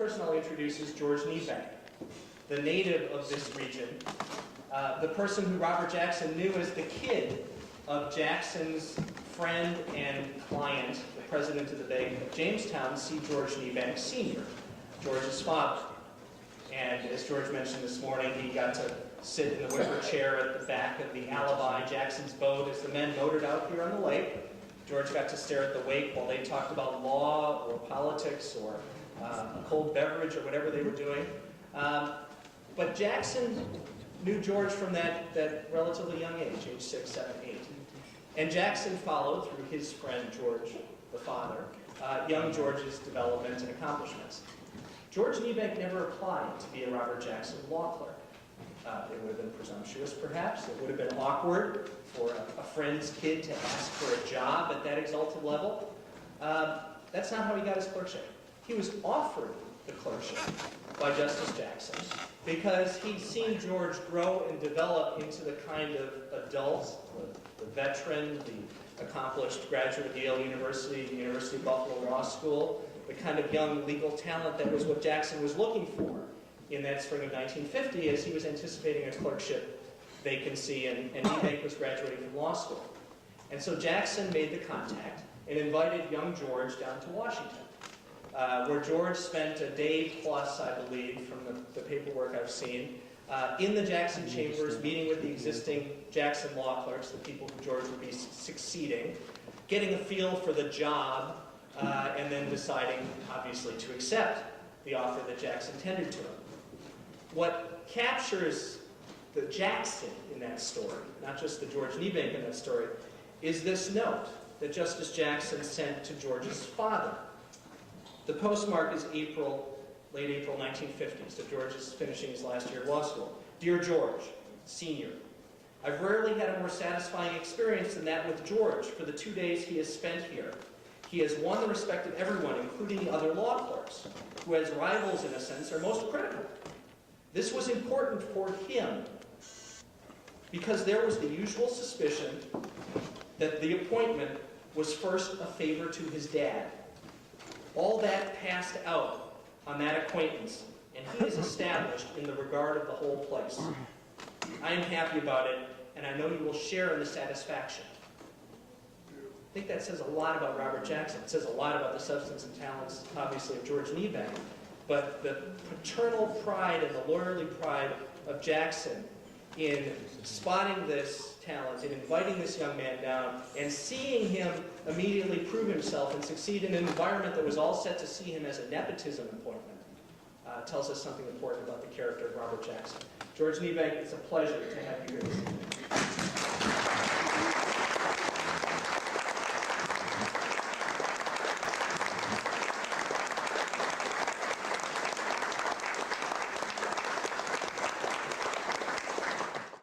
person I'll introduce is George Niebank, the native of this region, the person who Robert Jackson knew as the kid of Jackson's friend and client, the president of the Bank of Jamestown, C.George Niebank Sr., George's father. And as George mentioned this morning, he got to sit in the wicker chair at the back of the Alibi, Jackson's boat, as the men motored out here on the lake. George got to stare at the wake while they talked about law or politics or a cold beverage or whatever they were doing. But Jackson knew George from that relatively young age 6, 7, 8. And Jackson followed through his friend George, the father, young George's development and accomplishments. George Niebank never applied to be a Robert Jackson law clerk. It would have been presumptuous, perhaps. It would have been awkward for a friend's kid to ask for a job at that exalted level. That's not how he got his clerkship. He was offered the clerkship by Justice Jackson because he'd seen George grow and develop into the kind of adult, the veteran, the accomplished graduate of Yale University, the University of Buffalo Law School, the kind of young legal talent that was what Jackson was looking for in that spring of 1950 as he was anticipating a clerkship vacancy and Niebank was graduating from law school. And so Jackson made the contact and invited young George down to Washington, where George spent a day plus, I believe, from the paperwork I've seen, in the Jackson chambers, meeting with the existing Jackson law clerks, the people who George would be succeeding, getting a feel for the job, and then deciding, obviously, to accept the offer that Jackson tendered to him. What captures the Jackson in that story, not just the George Niebank in that story, is this note that Justice Jackson sent to George's father. The postmark is late April 1950, so George is finishing his last year of law school. Dear George, Sr., I've rarely had a more satisfying experience than that with George for the 2 days he has spent here. He has won the respect of everyone, including the other law clerks, who as rivals, in a sense, are most critical. This was important for him because there was the usual suspicion that the appointment was first a favor to his dad. All that passed out on that acquaintance, and he is established in the regard of the whole place. I am happy about it, and I know you will share in the satisfaction. I think that says a lot about Robert Jackson. It says a lot about the substance and talents, obviously, of George Niebank. But the paternal pride and the lawyerly pride of Jackson in spotting this talent, in inviting this young man down, and seeing him immediately prove himself and succeed in an environment that was all set to see him as a nepotism appointment, tells us something important about the character of Robert Jackson. George Niebank, it's a pleasure to have you here this evening.